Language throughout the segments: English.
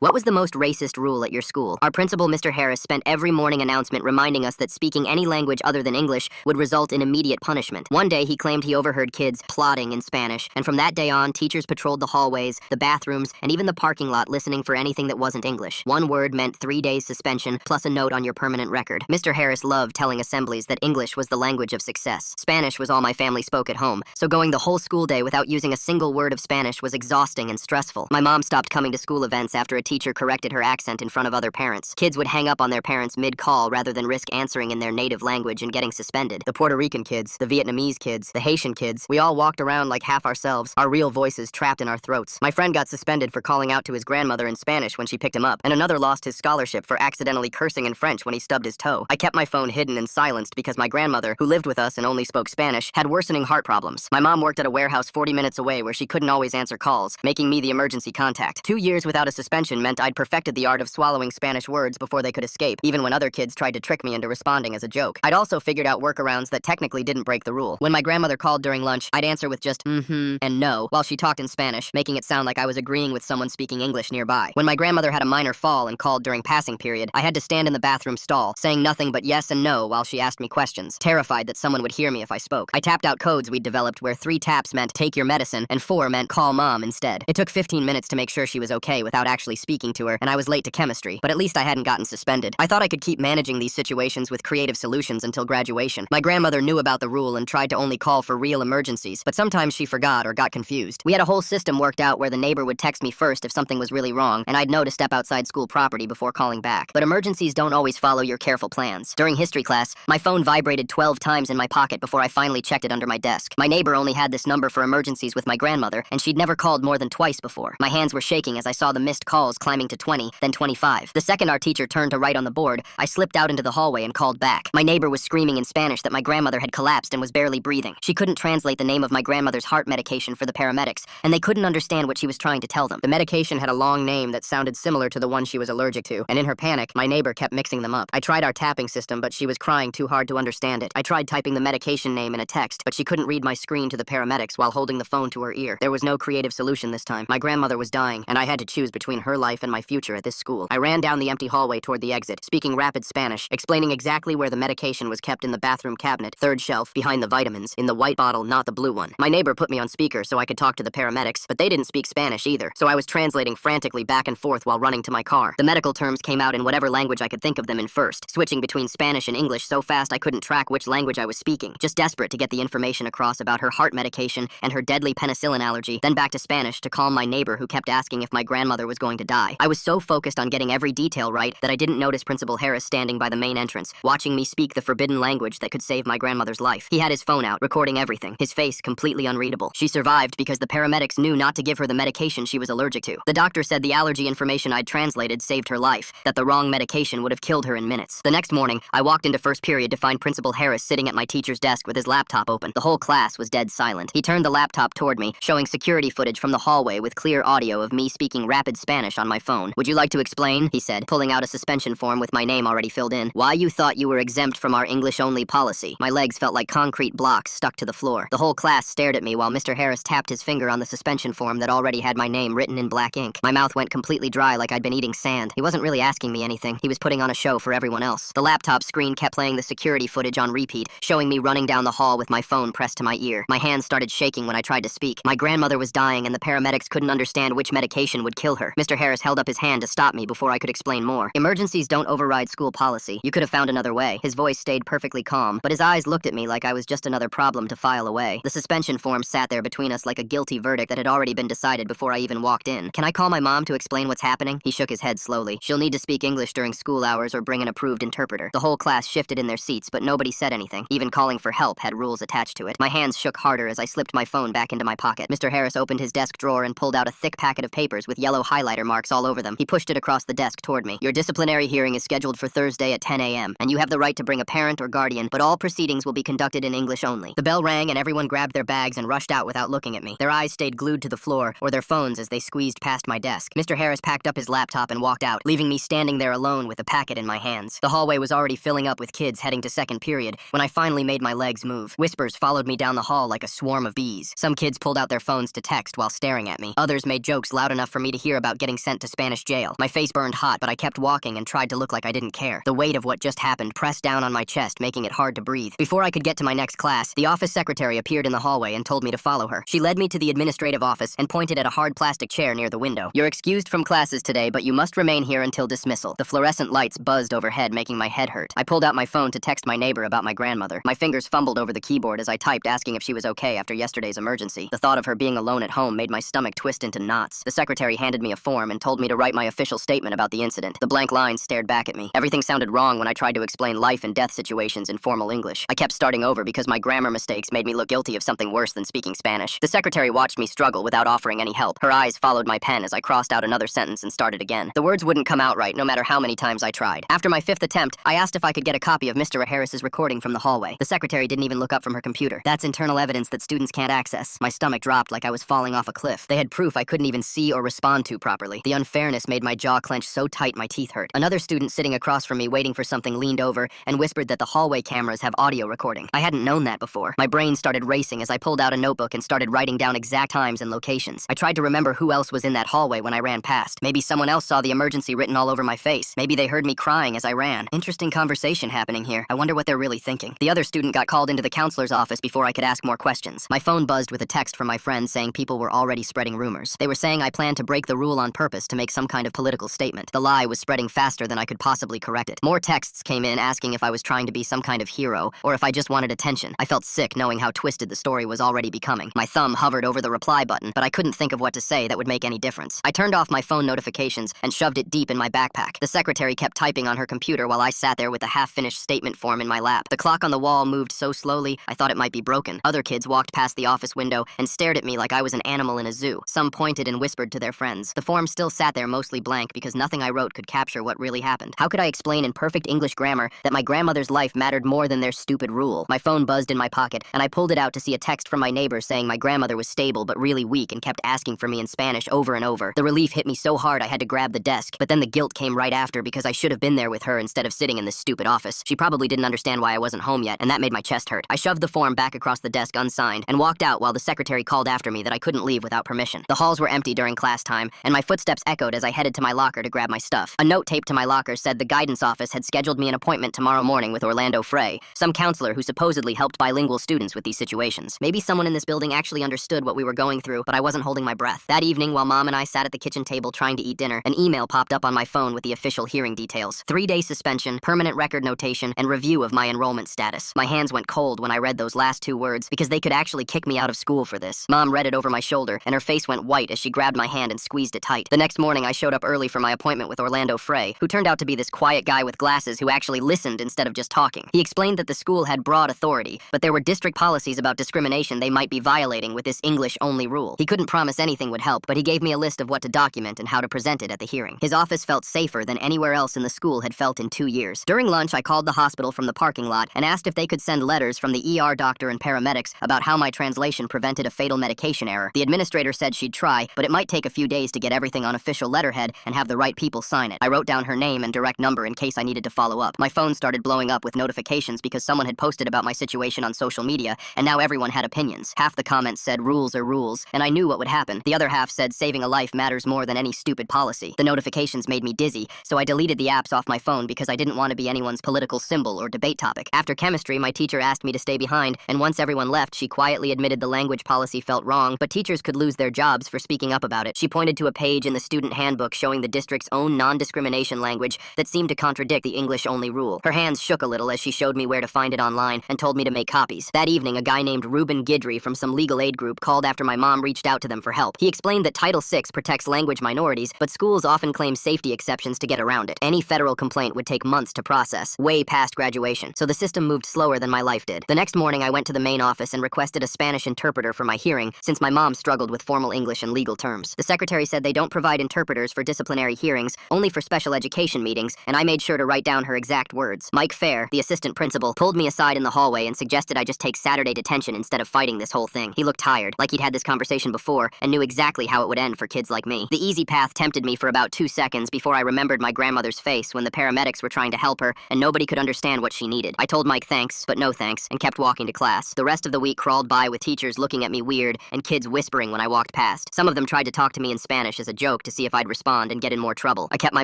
What was the most racist rule at your school? Our principal, Mr. Harris, spent every morning announcement reminding us that speaking any language other than English would result in immediate punishment. One day, he claimed he overheard kids plotting in Spanish, and from that day on, teachers patrolled the hallways, the bathrooms, and even the parking lot listening for anything that wasn't English. One word meant 3 days suspension, plus a note on your permanent record. Mr. Harris loved telling assemblies that English was the language of success. Spanish was all my family spoke at home, so going the whole school day without using a single word of Spanish was exhausting and stressful. My mom stopped coming to school events after a teacher corrected her accent in front of other parents. Kids would hang up on their parents mid-call rather than risk answering in their native language and getting suspended. The Puerto Rican kids, the Vietnamese kids, the Haitian kids, we all walked around like half ourselves, our real voices trapped in our throats. My friend got suspended for calling out to his grandmother in Spanish when she picked him up, and another lost his scholarship for accidentally cursing in French when he stubbed his toe. I kept my phone hidden and silenced because my grandmother, who lived with us and only spoke Spanish, had worsening heart problems. My mom worked at a warehouse 40 minutes away where she couldn't always answer calls, making me the emergency contact. 2 years without a suspension meant I'd perfected the art of swallowing Spanish words before they could escape, even when other kids tried to trick me into responding as a joke. I'd also figured out workarounds that technically didn't break the rule. When my grandmother called during lunch, I'd answer with just mm-hmm and no while she talked in Spanish, making it sound like I was agreeing with someone speaking English nearby. When my grandmother had a minor fall and called during passing period, I had to stand in the bathroom stall, saying nothing but yes and no while she asked me questions, terrified that someone would hear me if I spoke. I tapped out codes we'd developed where 3 taps meant take your medicine and 4 meant call mom instead. It took 15 minutes to make sure she was okay without actually speaking to her, and I was late to chemistry, but at least I hadn't gotten suspended. I thought I could keep managing these situations with creative solutions until graduation. My grandmother knew about the rule and tried to only call for real emergencies, but sometimes she forgot or got confused. We had a whole system worked out where the neighbor would text me first if something was really wrong, and I'd know to step outside school property before calling back. But emergencies don't always follow your careful plans. During history class, my phone vibrated 12 times in my pocket before I finally checked it under my desk. My neighbor only had this number for emergencies with my grandmother, and she'd never called more than twice before. My hands were shaking as I saw the missed calls climbing to 20, then 25. The second our teacher turned to write on the board, I slipped out into the hallway and called back. My neighbor was screaming in Spanish that my grandmother had collapsed and was barely breathing. She couldn't translate the name of my grandmother's heart medication for the paramedics, and they couldn't understand what she was trying to tell them. The medication had a long name that sounded similar to the one she was allergic to, and in her panic, my neighbor kept mixing them up. I tried our tapping system, but she was crying too hard to understand it. I tried typing the medication name in a text, but she couldn't read my screen to the paramedics while holding the phone to her ear. There was no creative solution this time. My grandmother was dying, and I had to choose between her life and my future at this school. I ran down the empty hallway toward the exit, speaking rapid Spanish, explaining exactly where the medication was kept in the bathroom cabinet, 3rd shelf, behind the vitamins, in the white bottle, not the blue one. My neighbor put me on speaker so I could talk to the paramedics, but they didn't speak Spanish either, so I was translating frantically back and forth while running to my car. The medical terms came out in whatever language I could think of them in first, switching between Spanish and English so fast I couldn't track which language I was speaking, just desperate to get the information across about her heart medication and her deadly penicillin allergy, then back to Spanish to calm my neighbor who kept asking if my grandmother was going to die. I was so focused on getting every detail right that I didn't notice Principal Harris standing by the main entrance, watching me speak the forbidden language that could save my grandmother's life. He had his phone out, recording everything, his face completely unreadable. She survived because the paramedics knew not to give her the medication she was allergic to. The doctor said the allergy information I'd translated saved her life, that the wrong medication would have killed her in minutes. The next morning, I walked into first period to find Principal Harris sitting at my teacher's desk with his laptop open. The whole class was dead silent. He turned the laptop toward me, showing security footage from the hallway with clear audio of me speaking rapid Spanish on my phone. "Would you like to explain," he said, pulling out a suspension form with my name already filled in, "why you thought you were exempt from our English-only policy?" My legs felt like concrete blocks stuck to the floor. The whole class stared at me while Mr. Harris tapped his finger on the suspension form that already had my name written in black ink. My mouth went completely dry like I'd been eating sand. He wasn't really asking me anything. He was putting on a show for everyone else. The laptop screen kept playing the security footage on repeat, showing me running down the hall with my phone pressed to my ear. My hands started shaking when I tried to speak. My grandmother was dying and the paramedics couldn't understand which medication would kill her. Mr. Harris held up his hand to stop me before I could explain more. "Emergencies don't override school policy. You could have found another way." His voice stayed perfectly calm, but his eyes looked at me like I was just another problem to file away. The suspension form sat there between us like a guilty verdict that had already been decided before I even walked in. "Can I call my mom to explain what's happening?" He shook his head slowly. "She'll need to speak English during school hours or bring an approved interpreter." The whole class shifted in their seats, but nobody said anything. Even calling for help had rules attached to it. My hands shook harder as I slipped my phone back into my pocket. Mr. Harris opened his desk drawer and pulled out a thick packet of papers with yellow highlighter marks all over them. He pushed it across the desk toward me. "Your disciplinary hearing is scheduled for Thursday at 10 a.m., and you have the right to bring a parent or guardian, but all proceedings will be conducted in English only." The bell rang and everyone grabbed their bags and rushed out without looking at me. Their eyes stayed glued to the floor or their phones as they squeezed past my desk. Mr. Harris packed up his laptop and walked out, leaving me standing there alone with the packet in my hands. The hallway was already filling up with kids heading to second period when I finally made my legs move. Whispers followed me down the hall like a swarm of bees. Some kids pulled out their phones to text while staring at me. Others made jokes loud enough for me to hear about getting sent sent to Spanish jail. My face burned hot, but I kept walking and tried to look like I didn't care. The weight of what just happened pressed down on my chest, making it hard to breathe. Before I could get to my next class, the office secretary appeared in the hallway and told me to follow her. She led me to the administrative office and pointed at a hard plastic chair near the window. "You're excused from classes today, but you must remain here until dismissal." The fluorescent lights buzzed overhead, making my head hurt. I pulled out my phone to text my neighbor about my grandmother. My fingers fumbled over the keyboard as I typed, asking if she was okay after yesterday's emergency. The thought of her being alone at home made my stomach twist into knots. The secretary handed me a form and told me to write my official statement about the incident. The blank lines stared back at me. Everything sounded wrong when I tried to explain life and death situations in formal English. I kept starting over because my grammar mistakes made me look guilty of something worse than speaking Spanish. The secretary watched me struggle without offering any help. Her eyes followed my pen as I crossed out another sentence and started again. The words wouldn't come out right no matter how many times I tried. After my 5th attempt, I asked if I could get a copy of Mr. Harris's recording from the hallway. The secretary didn't even look up from her computer. That's internal evidence that students can't access. My stomach dropped like I was falling off a cliff. They had proof I couldn't even see or respond to properly. The unfairness made my jaw clench so tight my teeth hurt. Another student sitting across from me waiting for something leaned over and whispered that the hallway cameras have audio recording. I hadn't known that before. My brain started racing as I pulled out a notebook and started writing down exact times and locations. I tried to remember who else was in that hallway when I ran past. Maybe someone else saw the emergency written all over my face. Maybe they heard me crying as I ran. Interesting conversation happening here. I wonder what they're really thinking. The other student got called into the counselor's office before I could ask more questions. My phone buzzed with a text from my friend saying people were already spreading rumors. They were saying I planned to break the rule on purpose to make some kind of political statement. The lie was spreading faster than I could possibly correct it. More texts came in asking if I was trying to be some kind of hero or if I just wanted attention. I felt sick knowing how twisted the story was already becoming. My thumb hovered over the reply button, but I couldn't think of what to say that would make any difference. I turned off my phone notifications and shoved it deep in my backpack. The secretary kept typing on her computer while I sat there with the half-finished statement form in my lap. The clock on the wall moved so slowly, I thought it might be broken. Other kids walked past the office window and stared at me like I was an animal in a zoo. Some pointed and whispered to their friends. The form still sat there mostly blank because nothing I wrote could capture what really happened. How could I explain in perfect English grammar that my grandmother's life mattered more than their stupid rule? My phone buzzed in my pocket, and I pulled it out to see a text from my neighbor saying my grandmother was stable but really weak and kept asking for me in Spanish over and over. The relief hit me so hard I had to grab the desk, but then the guilt came right after because I should have been there with her instead of sitting in this stupid office. She probably didn't understand why I wasn't home yet, and that made my chest hurt. I shoved the form back across the desk unsigned and walked out while the secretary called after me that I couldn't leave without permission. The halls were empty during class time, and my footsteps echoed as I headed to my locker to grab my stuff. A note taped to my locker said the guidance office had scheduled me an appointment tomorrow morning with Orlando Frey, some counselor who supposedly helped bilingual students with these situations. Maybe someone in this building actually understood what we were going through, but I wasn't holding my breath. That evening, while Mom and I sat at the kitchen table trying to eat dinner, an email popped up on my phone with the official hearing details. 3-day suspension, permanent record notation, and review of my enrollment status. My hands went cold when I read those last 2 words because they could actually kick me out of school for this. Mom read it over my shoulder, and her face went white as she grabbed my hand and squeezed it tight. The next morning, I showed up early for my appointment with Orlando Frey, who turned out to be this quiet guy with glasses who actually listened instead of just talking. He explained that the school had broad authority, but there were district policies about discrimination they might be violating with this English-only rule. He couldn't promise anything would help, but he gave me a list of what to document and how to present it at the hearing. His office felt safer than anywhere else in the school had felt in 2 years. During lunch, I called the hospital from the parking lot and asked if they could send letters from the ER doctor and paramedics about how my translation prevented a fatal medication error. The administrator said she'd try, but it might take a few days to get everything on official letterhead and have the right people sign it. I wrote down her name and direct number in case I needed to follow up. My phone started blowing up with notifications because someone had posted about my situation on social media, and now everyone had opinions. Half the comments said rules are rules, and I knew what would happen. The other half said saving a life matters more than any stupid policy. The notifications made me dizzy, so I deleted the apps off my phone because I didn't want to be anyone's political symbol or debate topic. After chemistry, my teacher asked me to stay behind, and once everyone left, she quietly admitted the language policy felt wrong, but teachers could lose their jobs for speaking up about it. She pointed to a page in the student handbook showing the district's own non-discrimination language that seemed to contradict the English-only rule. Her hands shook a little as she showed me where to find it online and told me to make copies. That evening, a guy named Ruben Guidry from some legal aid group called after my mom reached out to them for help. He explained that Title VI protects language minorities, but schools often claim safety exceptions to get around it. Any federal complaint would take months to process, way past graduation, so the system moved slower than my life did. The next morning, I went to the main office and requested a Spanish interpreter for my hearing, since my mom struggled with formal English and legal terms. The secretary said they don't provide interpreters for disciplinary hearings, only for special education meetings, and I made sure to write down her exact words. Mike Fair, the assistant principal, pulled me aside in the hallway and suggested I just take Saturday detention instead of fighting this whole thing. He looked tired, like he'd had this conversation before, and knew exactly how it would end for kids like me. The easy path tempted me for about 2 seconds before I remembered my grandmother's face when the paramedics were trying to help her, and nobody could understand what she needed. I told Mike thanks, but no thanks, and kept walking to class. The rest of the week crawled by with teachers looking at me weird and kids whispering when I walked past. Some of them tried to talk to me in Spanish as a joke, joke to see if I'd respond and get in more trouble. I kept my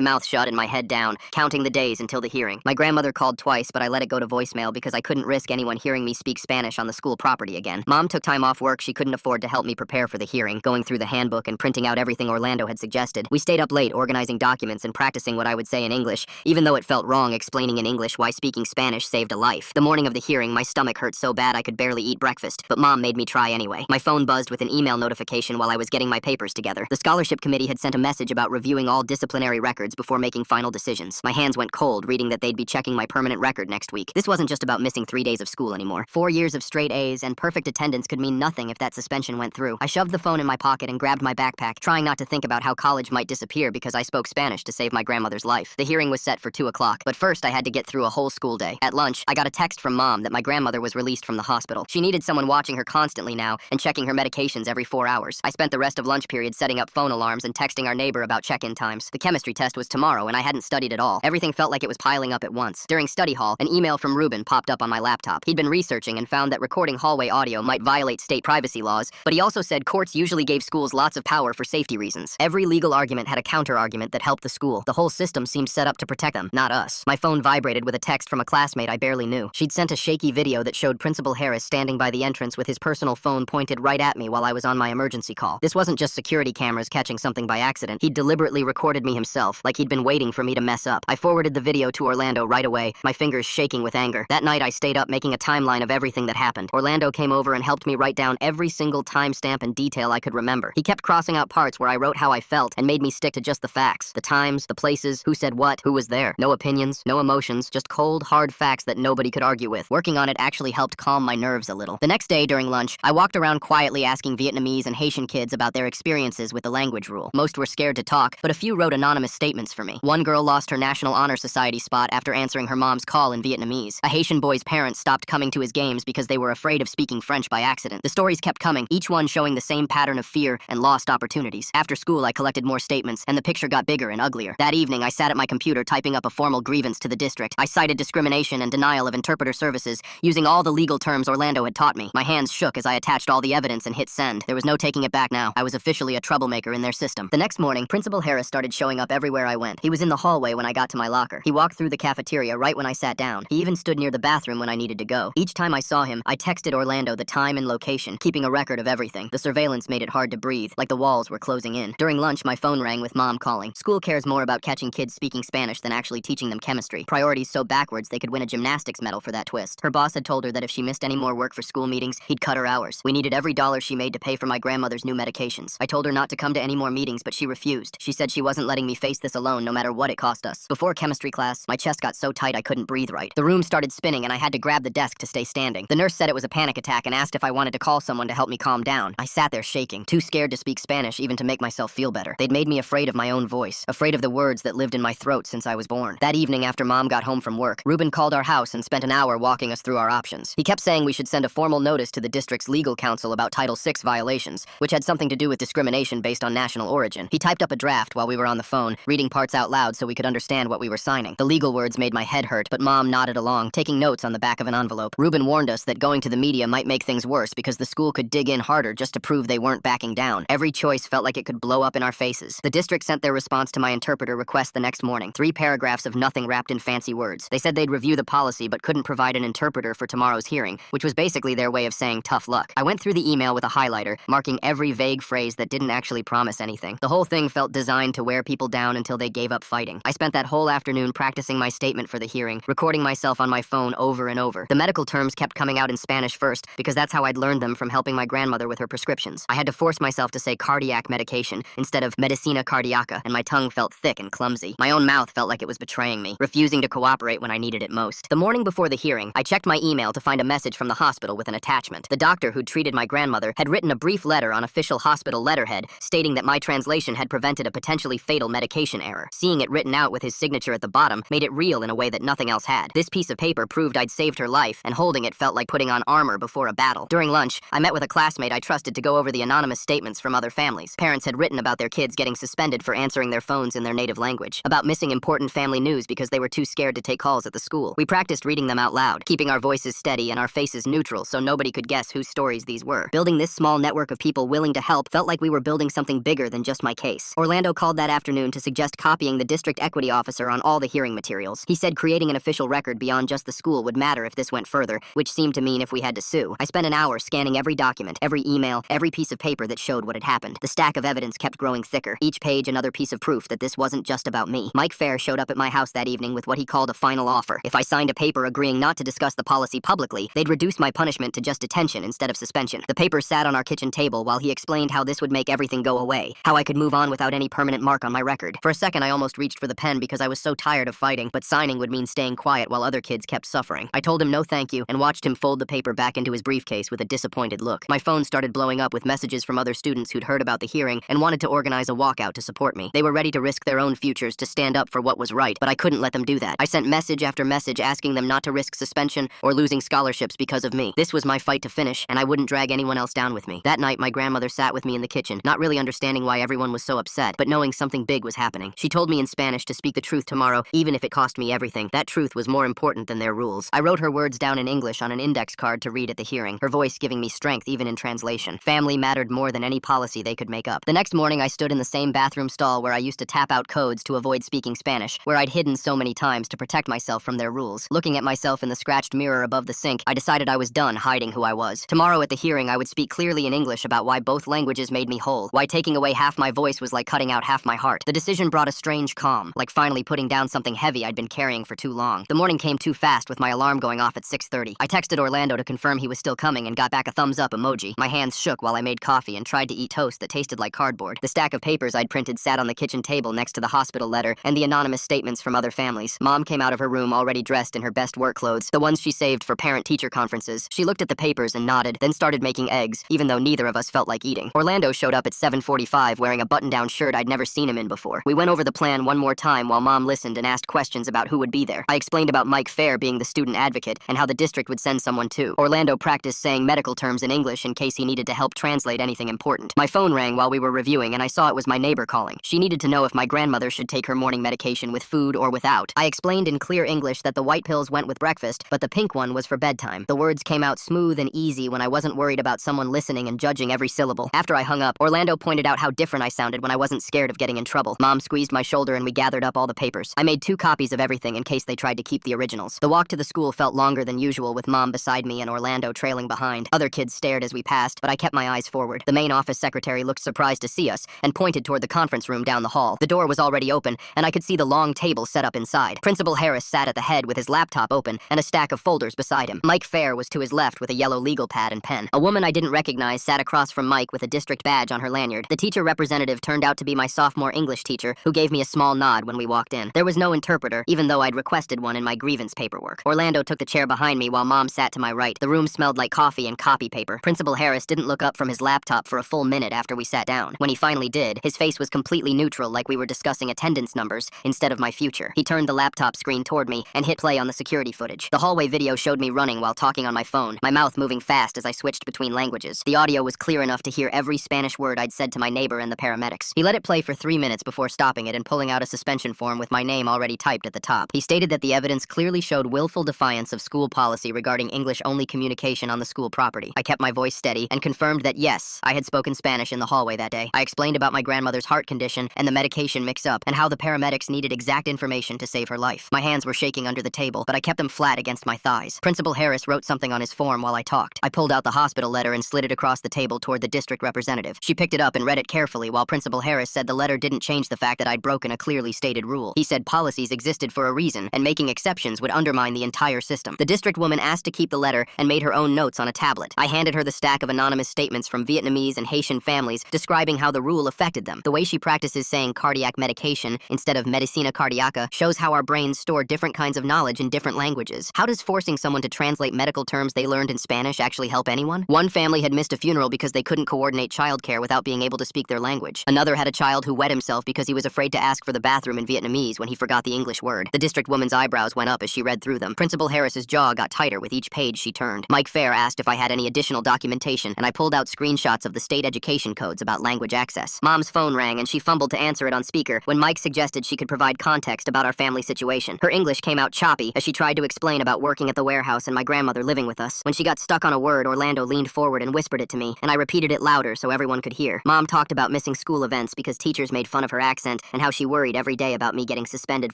mouth shut and my head down, counting the days until the hearing. My grandmother called twice, but I let it go to voicemail because I couldn't risk anyone hearing me speak Spanish on the school property again. Mom took time off work she couldn't afford to help me prepare for the hearing, going through the handbook and printing out everything Orlando had suggested. We stayed up late organizing documents and practicing what I would say in English, even though it felt wrong explaining in English why speaking Spanish saved a life. The morning of the hearing, my stomach hurt so bad I could barely eat breakfast, but Mom made me try anyway. My phone buzzed with an email notification while I was getting my papers together. The scholarship committee had sent a message about reviewing all disciplinary records before making final decisions. My hands went cold reading that they'd be checking my permanent record next week. This wasn't just about missing 3 days of school anymore. 4 years of straight A's and perfect attendance could mean nothing if that suspension went through. I shoved the phone in my pocket and grabbed my backpack, trying not to think about how college might disappear because I spoke Spanish to save my grandmother's life. The hearing was set for 2 o'clock, but first I had to get through a whole school day. At lunch, I got a text from Mom that my grandmother was released from the hospital. She needed someone watching her constantly now and checking her medications every 4 hours. I spent the rest of lunch period setting up phone alarms and texting our neighbor about check-in times. The chemistry test was tomorrow and I hadn't studied at all. Everything felt like it was piling up at once. During study hall, an email from Ruben popped up on my laptop. He'd been researching and found that recording hallway audio might violate state privacy laws, but he also said courts usually gave schools lots of power for safety reasons. Every legal argument had a counter-argument that helped the school. The whole system seemed set up to protect them, not us. My phone vibrated with a text from a classmate I barely knew. She'd sent a shaky video that showed Principal Harris standing by the entrance with his personal phone pointed right at me while I was on my emergency call. This wasn't just security cameras catching something by accident. He'd deliberately recorded me himself, like he'd been waiting for me to mess up. I forwarded the video to Orlando right away, my fingers shaking with anger. That night I stayed up making a timeline of everything that happened. Orlando came over and helped me write down every single timestamp and detail I could remember. He kept crossing out parts where I wrote how I felt and made me stick to just the facts. The times, the places, who said what, who was there. No opinions, no emotions, just cold, hard facts that nobody could argue with. Working on it actually helped calm my nerves a little. The next day during lunch, I walked around quietly asking Vietnamese and Haitian kids about their experiences with the language rule. Most were scared to talk, but a few wrote anonymous statements for me. One girl lost her National Honor Society spot after answering her mom's call in Vietnamese. A Haitian boy's parents stopped coming to his games because they were afraid of speaking French by accident. The stories kept coming, each one showing the same pattern of fear and lost opportunities. After school, I collected more statements, and the picture got bigger and uglier. That evening, I sat at my computer typing up a formal grievance to the district. I cited discrimination and denial of interpreter services, using all the legal terms Orlando had taught me. My hands shook as I attached all the evidence and hit send. There was no taking it back now. I was officially a troublemaker in their system. The next morning, Principal Harris started showing up everywhere I went. He was in the hallway when I got to my locker. He walked through the cafeteria right when I sat down. He even stood near the bathroom when I needed to go. Each time I saw him, I texted Orlando the time and location, keeping a record of everything. The surveillance made it hard to breathe, like the walls were closing in. During lunch, my phone rang with Mom calling. School cares more about catching kids speaking Spanish than actually teaching them chemistry. Priorities so backwards they could win a gymnastics medal for that twist. Her boss had told her that if she missed any more work for school meetings, he'd cut her hours. We needed every dollar she made to pay for my grandmother's new medications. I told her not to come to any more meetings, but she refused. She said she wasn't letting me face this alone no matter what it cost us. Before chemistry class, my chest got so tight I couldn't breathe right. The room started spinning and I had to grab the desk to stay standing. The nurse said it was a panic attack and asked if I wanted to call someone to help me calm down. I sat there shaking, too scared to speak Spanish even to make myself feel better. They'd made me afraid of my own voice, afraid of the words that lived in my throat since I was born. That evening after Mom got home from work, Ruben called our house and spent an hour walking us through our options. He kept saying we should send a formal notice to the district's legal counsel about Title VI violations, which had something to do with discrimination based on national origin. He typed up a draft while we were on the phone, reading parts out loud so we could understand what we were signing. The legal words made my head hurt, but Mom nodded along, taking notes on the back of an envelope. Ruben warned us that going to the media might make things worse because the school could dig in harder just to prove they weren't backing down. Every choice felt like it could blow up in our faces. The district sent their response to my interpreter request the next morning. 3 paragraphs of nothing wrapped in fancy words. They said they'd review the policy but couldn't provide an interpreter for tomorrow's hearing, which was basically their way of saying tough luck. I went through the email with a highlighter, marking every vague phrase that didn't actually promise anything. The whole thing felt designed to wear people down until they gave up fighting. I spent that whole afternoon practicing my statement for the hearing, recording myself on my phone over and over. The medical terms kept coming out in Spanish first because that's how I'd learned them from helping my grandmother with her prescriptions. I had to force myself to say cardiac medication instead of medicina cardiaca, and my tongue felt thick and clumsy. My own mouth felt like it was betraying me, refusing to cooperate when I needed it most. The morning before the hearing, I checked my email to find a message from the hospital with an attachment. The doctor who'd treated my grandmother had written a brief letter on official hospital letterhead stating that my translation had prevented a potentially fatal medication error. Seeing it written out with his signature at the bottom made it real in a way that nothing else had. This piece of paper proved I'd saved her life, and holding it felt like putting on armor before a battle. During lunch, I met with a classmate I trusted to go over the anonymous statements from other families. Parents had written about their kids getting suspended for answering their phones in their native language, about missing important family news because they were too scared to take calls at the school. We practiced reading them out loud, keeping our voices steady and our faces neutral so nobody could guess whose stories these were. Building this small network of people willing to help felt like we were building something bigger than just lost my case. Orlando called that afternoon to suggest copying the district equity officer on all the hearing materials. He said creating an official record beyond just the school would matter if this went further, which seemed to mean if we had to sue. I spent an hour scanning every document, every email, every piece of paper that showed what had happened. The stack of evidence kept growing thicker, each page another piece of proof that this wasn't just about me. Mike Fair showed up at my house that evening with what he called a final offer. If I signed a paper agreeing not to discuss the policy publicly, they'd reduce my punishment to just detention instead of suspension. The paper sat on our kitchen table while he explained how this would make everything go away, how I could move on without any permanent mark on my record. For a second, I almost reached for the pen because I was so tired of fighting, but signing would mean staying quiet while other kids kept suffering. I told him no thank you and watched him fold the paper back into his briefcase with a disappointed look. My phone started blowing up with messages from other students who'd heard about the hearing and wanted to organize a walkout to support me. They were ready to risk their own futures to stand up for what was right, but I couldn't let them do that. I sent message after message asking them not to risk suspension or losing scholarships because of me. This was my fight to finish, and I wouldn't drag anyone else down with me. That night, my grandmother sat with me in the kitchen, not really understanding why everyone was so upset, but knowing something big was happening. She told me in Spanish to speak the truth tomorrow, even if it cost me everything. That truth was more important than their rules. I wrote her words down in English on an index card to read at the hearing, her voice giving me strength even in translation. Family mattered more than any policy they could make up. The next morning, I stood in the same bathroom stall where I used to tap out codes to avoid speaking Spanish, where I'd hidden so many times to protect myself from their rules. Looking at myself in the scratched mirror above the sink, I decided I was done hiding who I was. Tomorrow at the hearing, I would speak clearly in English about why both languages made me whole, why taking away half my voice was like cutting out half my heart. The decision brought a strange calm, like finally putting down something heavy I'd been carrying for too long. The morning came too fast with my alarm going off at 6:30. I texted Orlando to confirm he was still coming and got back a thumbs up emoji. My hands shook while I made coffee and tried to eat toast that tasted like cardboard. The stack of papers I'd printed sat on the kitchen table next to the hospital letter and the anonymous statements from other families. Mom came out of her room already dressed in her best work clothes, the ones she saved for parent-teacher conferences. She looked at the papers and nodded, then started making eggs, even though neither of us felt like eating. Orlando showed up at 7:45 wearing a button-down shirt I'd never seen him in before. We went over the plan one more time while Mom listened and asked questions about who would be there. I explained about Mike Fair being the student advocate and how the district would send someone too. Orlando practiced saying medical terms in English in case he needed to help translate anything important. My phone rang while we were reviewing and I saw it was my neighbor calling. She needed to know if my grandmother should take her morning medication with food or without. I explained in clear English that the white pills went with breakfast, but the pink one was for bedtime. The words came out smooth and easy when I wasn't worried about someone listening and judging every syllable. After I hung up, Orlando pointed out how different I sounded when I wasn't scared of getting in trouble. Mom squeezed my shoulder and we gathered up all the papers. I made 2 copies of everything in case they tried to keep the originals. The walk to the school felt longer than usual with Mom beside me and Orlando trailing behind. Other kids stared as we passed, but I kept my eyes forward. The main office secretary looked surprised to see us and pointed toward the conference room down the hall. The door was already open and I could see the long table set up inside. Principal Harris sat at the head with his laptop open and a stack of folders beside him. Mike Fair was to his left with a yellow legal pad and pen. A woman I didn't recognize sat across from Mike with a district badge on her lanyard. The teacher representative turned out to be my sophomore English teacher, who gave me a small nod when we walked in. There was no interpreter, even though I'd requested one in my grievance paperwork. Orlando took the chair behind me while Mom sat to my right. The room smelled like coffee and copy paper. Principal Harris didn't look up from his laptop for a full minute after we sat down. When he finally did, his face was completely neutral, like we were discussing attendance numbers instead of my future. He turned the laptop screen toward me and hit play on the security footage. The hallway video showed me running while talking on my phone, my mouth moving fast as I switched between languages. The audio was clear enough to hear every Spanish word I'd said to my neighbor and the paramedics. He let it play for 3 minutes before stopping it and pulling out a suspension form with my name already typed at the top. He stated that the evidence clearly showed willful defiance of school policy regarding English-only communication on the school property. I kept my voice steady and confirmed that yes, I had spoken Spanish in the hallway that day. I explained about my grandmother's heart condition and the medication mix-up and how the paramedics needed exact information to save her life. My hands were shaking under the table, but I kept them flat against my thighs. Principal Harris wrote something on his form while I talked. I pulled out the hospital letter and slid it across the table toward the district representative. She picked it up and read it carefully while Principal Harris said the letter didn't change the fact that I'd broken a clearly stated rule. He said policies existed for a reason and making exceptions would undermine the entire system. The district woman asked to keep the letter and made her own notes on a tablet. I handed her the stack of anonymous statements from Vietnamese and Haitian families describing how the rule affected them. The way she practices saying cardiac medication instead of medicina cardiaca shows how our brains store different kinds of knowledge in different languages. How does forcing someone to translate medical terms they learned in Spanish actually help anyone? One family had missed a funeral because they couldn't coordinate childcare without being able to speak their language. Another had a child who wet himself because he was afraid to ask for the bathroom in Vietnamese when he forgot the English word. The district woman's eyebrows went up as she read through them. Principal Harris's jaw got tighter with each page she turned. Mike Fair asked if I had any additional documentation, and I pulled out screenshots of the state education codes about language access. Mom's phone rang, and she fumbled to answer it on speaker when Mike suggested she could provide context about our family situation. Her English came out choppy as she tried to explain about working at the warehouse and my grandmother living with us. When she got stuck on a word, Orlando leaned forward and whispered it to me, and I repeated it louder so everyone could hear. Mom talked about missing discussing school events because teachers made fun of her accent and how she worried every day about me getting suspended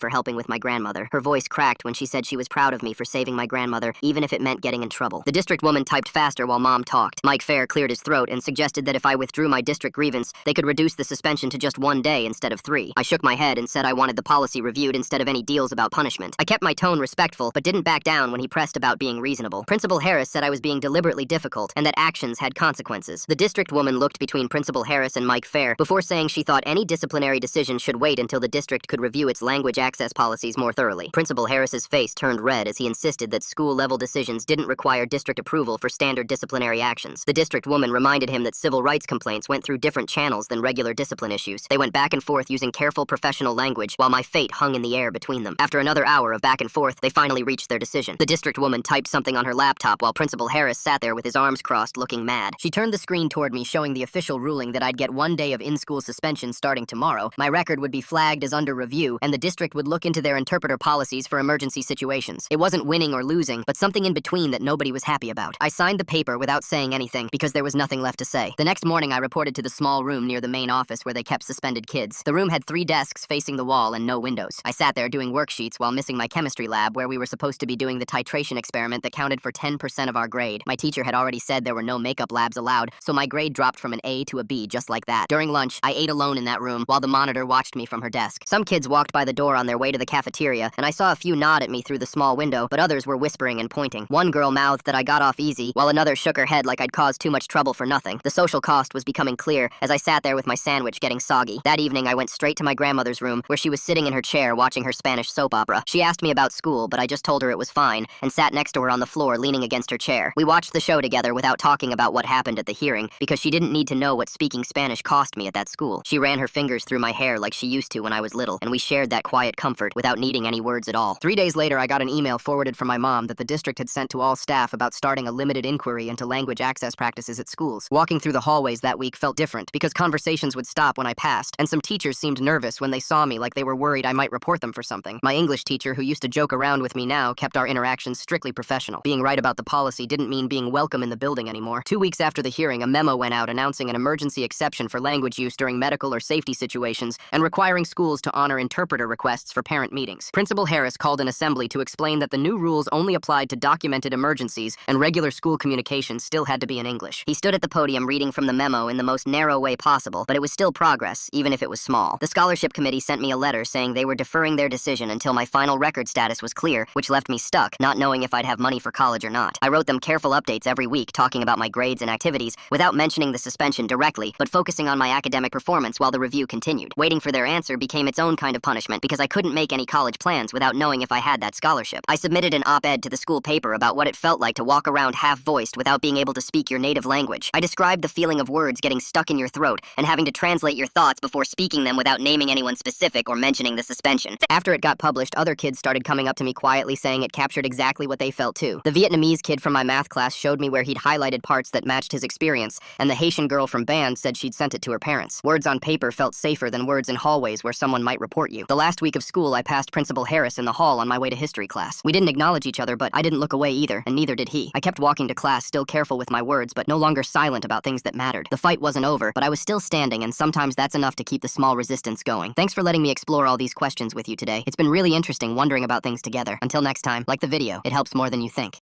for helping with my grandmother. Her voice cracked when she said she was proud of me for saving my grandmother, even if it meant getting in trouble. The district woman typed faster while Mom talked. Mike Fair cleared his throat and suggested that if I withdrew my district grievance, they could reduce the suspension to just 1 day instead of 3. I shook my head and said I wanted the policy reviewed instead of any deals about punishment. I kept my tone respectful, but didn't back down when he pressed about being reasonable. Principal Harris said I was being deliberately difficult and that actions had consequences. The district woman looked between Principal Harris and Mike Fair before saying she thought any disciplinary decision should wait until the district could review its language access policies more thoroughly. Principal Harris's face turned red as he insisted that school-level decisions didn't require district approval for standard disciplinary actions. The district woman reminded him that civil rights complaints went through different channels than regular discipline issues. They went back and forth using careful professional language while my fate hung in the air between them. After another hour of back and forth, they finally reached their decision. The district woman typed something on her laptop while Principal Harris sat there with his arms crossed, looking mad. She turned the screen toward me, showing the official ruling that I'd get 1 day of in-school suspension starting tomorrow. My record would be flagged as under review, and the district would look into their interpreter policies for emergency situations. It wasn't winning or losing, but something in between that nobody was happy about. I signed the paper without saying anything because there was nothing left to say. The next morning, I reported to the small room near the main office where they kept suspended kids. The room had 3 desks facing the wall and no windows. I sat there doing worksheets while missing my chemistry lab where we were supposed to be doing the titration experiment that counted for 10% of our grade. My teacher had already said there were no makeup labs allowed, so my grade dropped from an A to a B just like that. During lunch, I ate alone in that room while the monitor watched me from her desk. Some kids walked by the door on their way to the cafeteria, and I saw a few nod at me through the small window, but others were whispering and pointing. One girl mouthed that I got off easy, while another shook her head like I'd caused too much trouble for nothing. The social cost was becoming clear as I sat there with my sandwich getting soggy. That evening, I went straight to my grandmother's room, where she was sitting in her chair watching her Spanish soap opera. She asked me about school, but I just told her it was fine, and sat next to her on the floor leaning against her chair. We watched the show together without talking about what happened at the hearing, because she didn't need to know what speaking Spanish cost me at that school. She ran her fingers through my hair like she used to when I was little, and we shared that quiet comfort without needing any words at all. 3 days later, I got an email forwarded from my mom that the district had sent to all staff about starting a limited inquiry into language access practices at schools. Walking through the hallways that week felt different, because conversations would stop when I passed, and some teachers seemed nervous when they saw me like they were worried I might report them for something. My English teacher, who used to joke around with me now, kept our interactions strictly professional. Being right about the policy didn't mean being welcome in the building anymore. 2 weeks after the hearing, a memo went out announcing an emergency exception for language use during medical or safety situations and requiring schools to honor interpreter requests for parent meetings. Principal Harris called an assembly to explain that the new rules only applied to documented emergencies and regular school communication still had to be in English. He stood at the podium reading from the memo in the most narrow way possible, but it was still progress, even if it was small. The scholarship committee sent me a letter saying they were deferring their decision until my final record status was clear, which left me stuck, not knowing if I'd have money for college or not. I wrote them careful updates every week talking about my grades and activities without mentioning the suspension directly, but focusing on my academic performance while the review continued. Waiting for their answer became its own kind of punishment because I couldn't make any college plans without knowing if I had that scholarship. I submitted an op-ed to the school paper about what it felt like to walk around half-voiced without being able to speak your native language. I described the feeling of words getting stuck in your throat and having to translate your thoughts before speaking them without naming anyone specific or mentioning the suspension. After it got published, other kids started coming up to me quietly saying it captured exactly what they felt too. The Vietnamese kid from my math class showed me where he'd highlighted parts that matched his experience, and the Haitian girl from band said she'd sent it to her parents. Words on paper felt safer than words in hallways where someone might report you. The last week of school, I passed Principal Harris in the hall on my way to history class. We didn't acknowledge each other, but I didn't look away either, and neither did he. I kept walking to class, still careful with my words, but no longer silent about things that mattered. The fight wasn't over, but I was still standing, and sometimes that's enough to keep the small resistance going. Thanks for letting me explore all these questions with you today. It's been really interesting wondering about things together. Until next time, like the video. It helps more than you think.